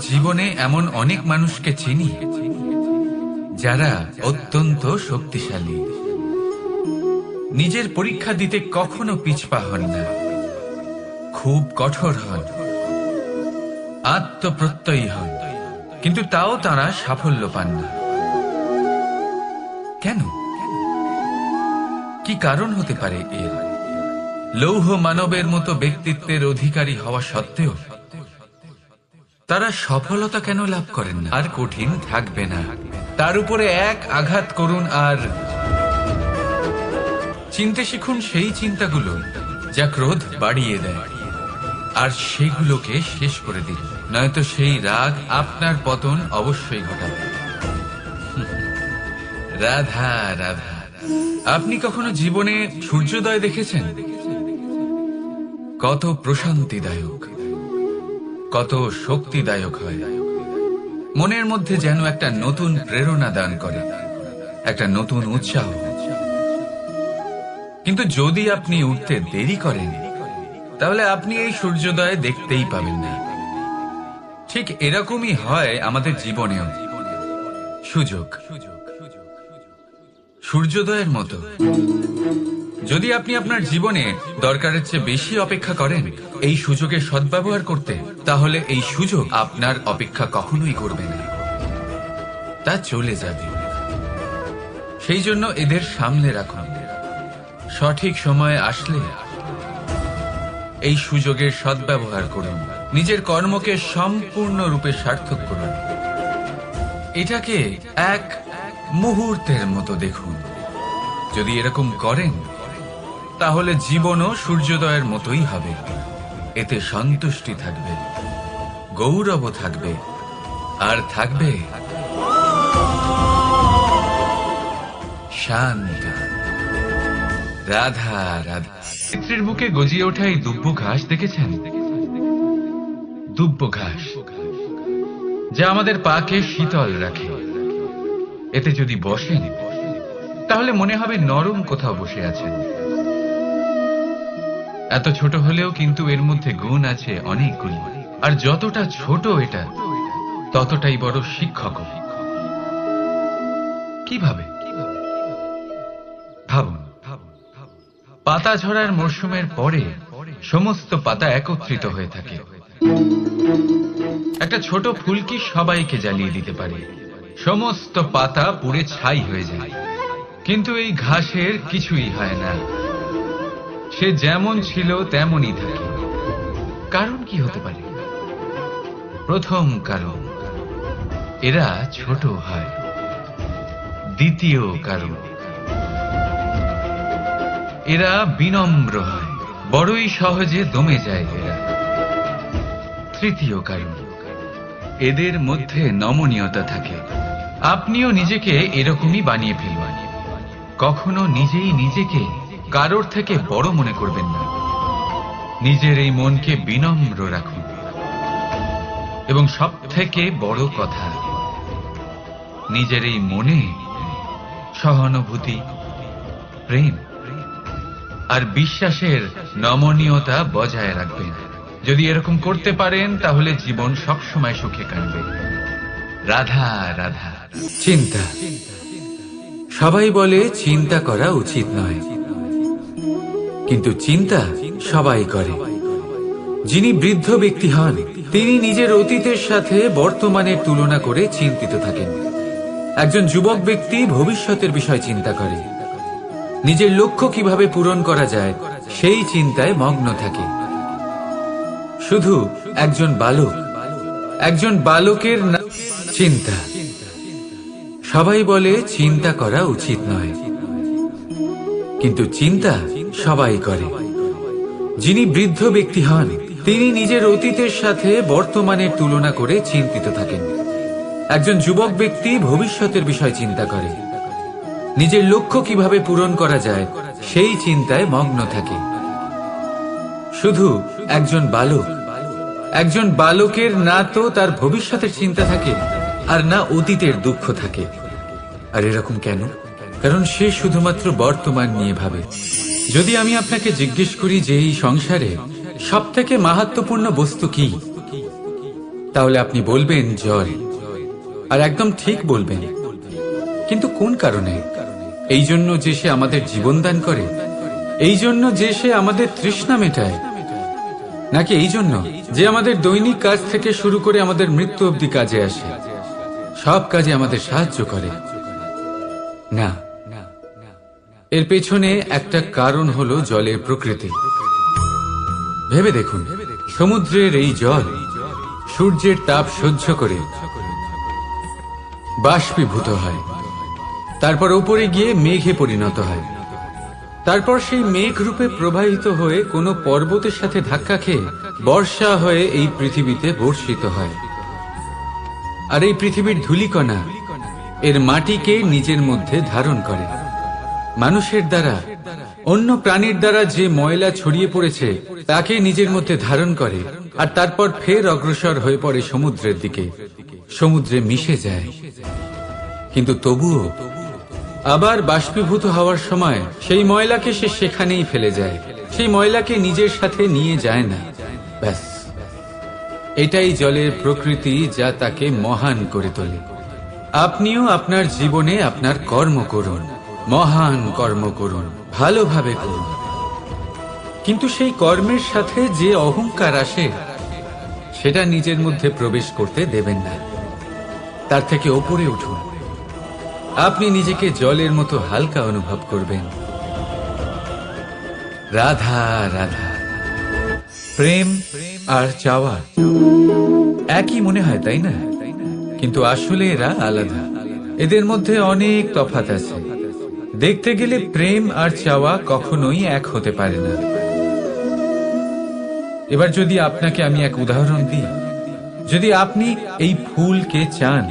জীবনে এমন অনেক মানুষকে চিনি যারা অত্যন্ত শক্তিশালী, নিজের পরীক্ষা দিতে কখনো পিছপা হন না, খুব কঠোর হন, আত্মপ্রত্যয়ী হন, কিন্তু তাও তারা সাফল্য পান না। কেন? কি কারণ হতে পারে এর? লৌহ মানবের মতো ব্যক্তিত্বের অধিকারী হওয়া সত্ত্বেও তারা সফলতা কেন লাভ করেন না? আর কঠিন থাকবে না, তার উপরে এক আঘাত করুন আর চিনতে শিখুন সেই চিন্তাগুলো যা ক্রোধ বাড়িয়ে দেয়, আর সেগুলোকে শেষ করে দিন, নয়তো সেই রাগ আপনার পতন অবশ্যই ঘটাবে। রাধা রাধা। আপনি কখনো জীবনে সূর্যোদয় দেখেছেন? কত প্রশান্তিদায়ক, কত শক্তিদায়ক হয়। মনের মধ্যে যেন একটা নতুন প্রেরণা দান করে, একটা নতুন উৎসাহ। কিন্তু যদি আপনি উঠতে দেরি করেন, তাহলে আপনি এই সূর্যোদয় দেখতেই পাবেন না। ঠিক এরকমই হয় আমাদের জীবনেও। সুযোগ সূর্যোদয়ের মতো। যদি আপনি আপনার জীবনে দরকারের চেয়ে বেশি অপেক্ষা করেন এই সুযোগের সদ্ব্যবহার করতে, তাহলে এই সুযোগ আপনার অপেক্ষা কখনোই করবে না, তা চলে যাবে। সেই জন্য এদের সামনে রাখুন। সঠিক সময় আসলে এই সুযোগের সদ্ব্যবহার করুন, নিজের কর্মকে সম্পূর্ণরূপে সার্থক করুন। এটাকে এক মুহূর্তের মতো দেখুন। যদি এরকম করেন, তাহলে জীবনও সূর্যোদয়ের মতোই হবে। এতে সন্তুষ্টি থাকবে, গৌরব থাকবে, আর থাকবে শান্তি। রাধা রাধা। চিত্রের বুকে গজিয়ে ওঠা এই দুব্ব ঘাস দেখেছেন? দুব্ব ঘাস, যা আমাদের পাকে শীতল রাখে। এতে যদি বসেন, তাহলে মনে হবে নরম কোথাও বসে আছেন। এত ছোট হলেও কিন্তু এর মধ্যে গুণ আছে অনেকগুলি, আর যতটা ছোট এটা, ততটাই বড় শিক্ষক। কিভাবে? ভাবুন, পাতা ঝরার মরশুমের পরে সমস্ত পাতা একত্রিত হয়ে থাকে। একটা ছোট ফুলকি সবাইকে জ্বালিয়ে দিতে পারে, সমস্ত পাতা পুড়ে ছাই হয়ে যায়। কিন্তু এই ঘাসের কিছুই হয় না, সে যেমন ছিল তেমনই থাকে। কারণ কি হতে পারে? প্রথম কারণ, এরা ছোট হয়। দ্বিতীয় কারণ, এরা বিনম্র হয়, বড়ই সহজে দমে যায় এরা। তৃতীয় কারণ, এদের মধ্যে নমনীয়তা থাকে। আপনিও নিজেকে এরকমই বানিয়ে ফেলবেন। কখনো নিজেই নিজেকে কারোর থেকে বড় মনে করবেন না। নিজের এই মনকে বিনম্র রাখুন। এবং সব থেকে বড় কথা, নিজের এই মনে সহানুভূতি, প্রেম আর বিশ্বাসের নমনীয়তা বজায় রাখবেন। যদি এরকম করতে পারেন, তাহলে জীবন সবসময় সুখে কাটবে। রাধা রাধা। চিন্তা। সবাই বলে চিন্তা করা উচিত নয়, কিন্তু চিন্তা সবাই করে। যিনি বৃদ্ধ ব্যক্তি হন, তিনি নিজের অতীতের সাথে বর্তমানের তুলনা করে চিন্তিত থাকেন। একজন যুবক ব্যক্তি ভবিষ্যতের বিষয় চিন্তা করে, নিজের লক্ষ্য কিভাবে পূরণ করা যায় সেই চিন্তায় মগ্ন থাকে। শুধু একজন বালকের চিন্তা। সবাই বলে চিন্তা করা উচিত নয়, কিন্তু চিন্তা সবাই করে। যিনি বৃদ্ধ ব্যক্তি হন, তিনি নিজের অতীতের সাথে বর্তমানের তুলনা করে চিন্তিত থাকেন। একজন যুবক ব্যক্তি ভবিষ্যতের বিষয় চিন্তা করে, নিজের লক্ষ্য কিভাবে পূরণ করা যায় সেই চিন্তায় মগ্ন থাকে। শুধু একজন বালকের না তো তার ভবিষ্যতের চিন্তা থাকে, আর না অতীতের দুঃখ থাকে। আর এরকম কেন? কারণ সে শুধুমাত্র বর্তমান নিয়ে ভাবে। যদি আমি আপনাকে জিজ্ঞেস করি যে এই সংসারে সবথেকে মাহাত্ম্যপূর্ণ বস্তু কি, তাহলে আপনি বলবেন জল, আর একদম ঠিক বলবেন। কিন্তু কোন কারণে? এই জন্য যে সে আমাদের জীবন দান করে, এই জন্য যে সে আমাদের তৃষ্ণা মেটায়, নাকি এই জন্য যে আমাদের দৈনিক কাজ থেকে শুরু করে আমাদের মৃত্যু অবধি কাজে আসে, সব কাজে আমাদের সাহায্য করে? না, এর পেছনে একটা কারণ হলো জলের প্রকৃতি। ভেবে দেখুন, সমুদ্রের এই জল সূর্যের তাপ সহ্য করে বাষ্পীভূত হয়, তারপর উপরে গিয়ে মেঘে পরিণত হয়, তারপর সেই মেঘ রূপে প্রবাহিত হয়ে কোনো পর্বতের সাথে ধাক্কা খেয়ে বর্ষা হয়ে এই পৃথিবীতে বর্ষিত হয়। আর এই পৃথিবীর ধূলিকণা এর মাটিকে নিজের মধ্যে ধারণ করে। মানুষের দ্বারা, অন্য প্রাণীর দ্বারা যে ময়লা ছড়িয়ে পড়েছে তাকে নিজের মধ্যে ধারণ করে, আর তারপর ফের অগ্রসর হয়ে পড়ে সমুদ্রের দিকে, সমুদ্রে মিশে যায়। কিন্তু তবুও আবার বাষ্পীভূত হওয়ার সময় সেই ময়লাকে সে সেখানেই ফেলে যায়, সেই ময়লাকে নিজের সাথে নিয়ে যায় না। ব্যাস, এটাই জলের প্রকৃতি, যা তাকে মহান করে তোলে। আপনিও আপনার জীবনে আপনার কর্ম করুন, মহান কর্ম করুন, ভালোভাবে করুন, কিন্তু সেই কর্মের সাথে যে অহংকার আসে সেটা নিজের মধ্যে প্রবেশ করতে দেবেন না। তার থেকে ওপরে উঠুন, আপনি নিজেকে জলের মতো হালকা অনুভব করবেন। রাধা রাধা। প্রেম আর চাওয়া একই মনে হয়, তাই না? কিন্তু আসলে এরা আলাদা, এদের মধ্যে অনেক তফাৎ আছে। দেখতে গেলে প্রেম আর চাওয়া কখনোই এক হতে পারে না। এবার যদি আপনাকে আমি এক উদাহরণ দিই, যদি আপনি এই ফুলকে চান,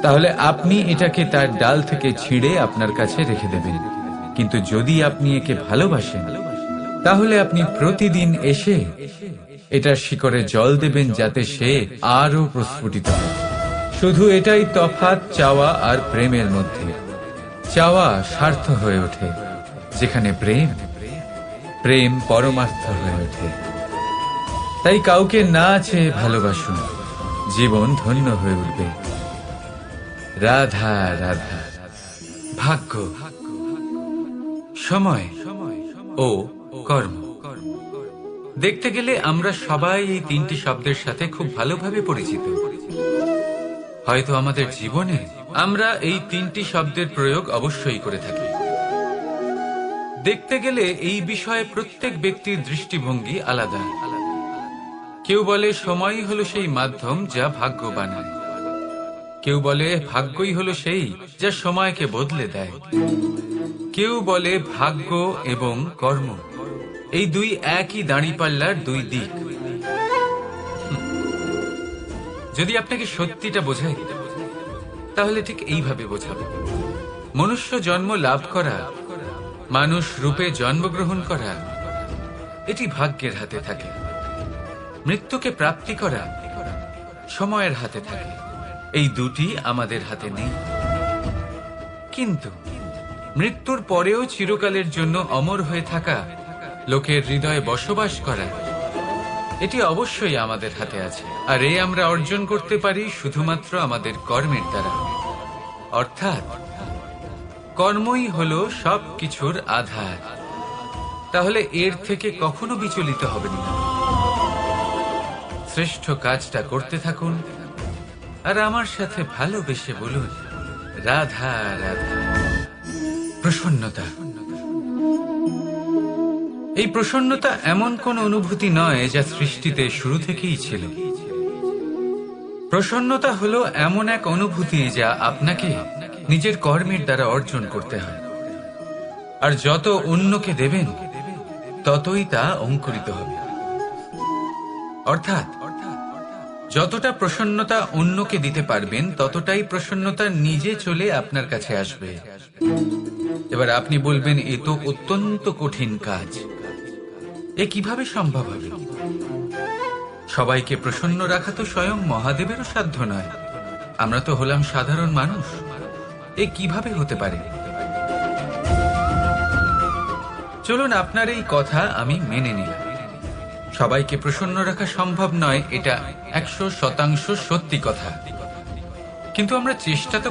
তাহলে আপনি এটাকে তার ডাল থেকে ছিঁড়ে আপনার কাছে রেখে দেবেন। কিন্তু যদি আপনি একে ভালোবাসেন, তাহলে আপনি প্রতিদিন এসে এটার শিকড়ে জল দেবেন, যাতে সে আরো প্রস্ফুটিত হয়। শুধু এটাই তফাৎ চাওয়া আর প্রেমের মধ্যে। চাওয়া স্বার্থ হয়ে ওঠে, যেখানে প্রেম, প্রেম পরমার্থ হয়ে ওঠে। তাই কাউকে না চেয়ে ভালোবাসুন, জীবন ধন্য হয়ে উঠবে। রাধা রাধা। ভাগ্য, সময় ও কর্ম। দেখতে গেলে আমরা সবাই এই তিনটি শব্দের সাথে খুব ভালোভাবে পরিচিত। হয়তো আমাদের জীবনে আমরা এই তিনটি শব্দের প্রয়োগ অবশ্যই করে থাকি। দেখতে গেলে এই বিষয়ে প্রত্যেক ব্যক্তির দৃষ্টিভঙ্গি আলাদা। কেউ বলে সময়ই হলো সেই মাধ্যম যা ভাগ্য বানায়, কেউ বলে ভাগ্যই হলো সেই যা সময়কে বদলে দেয়, কেউ বলে ভাগ্য এবং কর্ম এই দুই একই দাঁড়িপাল্লার দুই দিক। যদি আপনাকে সত্যিটা বোঝাই, তাহলে ঠিক এইভাবে বোঝাবো। মনুষ্য জন্ম লাভ করা, মানুষ রূপে জন্মগ্রহণ করা, এটি ভাগ্যের হাতে থাকে। মৃত্যুকে প্রাপ্তি করা সময়ের হাতে থাকে। এই দুটি আমাদের হাতে নেই। কিন্তু মৃত্যুর পরেও চিরকালের জন্য অমর হয়ে থাকা, লোকের হৃদয়ে বসবাস করা, এটি অবশ্যই আমাদের হাতে আছে। আর এ আমরা অর্জন করতে পারি শুধুমাত্র আমাদের কর্মের দ্বারা। অর্থাৎ কর্মই হলো সব কিছুর আধার। তাহলে এর থেকে কখনো বিচলিত হবেন না। শ্রেষ্ঠ কাজটা করতে থাকুন, আর আমার সাথে ভালোবেসে বলুন রাধা রাধা। প্রসন্নতা। এই প্রসন্নতা এমন কোন অনুভূতি নয় যা সৃষ্টিতে শুরু থেকেই ছিল। প্রসন্নতা হলো এমন এক অনুভূতি যা আপনাকে নিজের কর্মের দ্বারা অর্জন করতে হয়। আর যত অন্যকে দেবেন, ততই তা অঙ্কুরিত হবে। অর্থাৎ যতটা প্রসন্নতা অন্যকে দিতে পারবেন, ততটাই প্রসন্নতা নিজে চলে আপনার কাছে আসবে। এবার আপনি বলবেন, এ তো অত্যন্ত কঠিন কাজ, এ কিভাবে সম্ভব হবে? সবাইকে প্রসন্ন রাখা তো স্বয়ং মহাদেবেরও সাধ্য নয়। আমরা তো হলাম সাধারণ মানুষ, এ কিভাবে হতে পারে? চলুন আপনার এই কথা আমি মেনে নিলাম। সবাইকে প্রসন্ন রাখা সম্ভব নয়, এটা 100% সত্যি কথা, কিন্তু আমরা চেষ্টা তো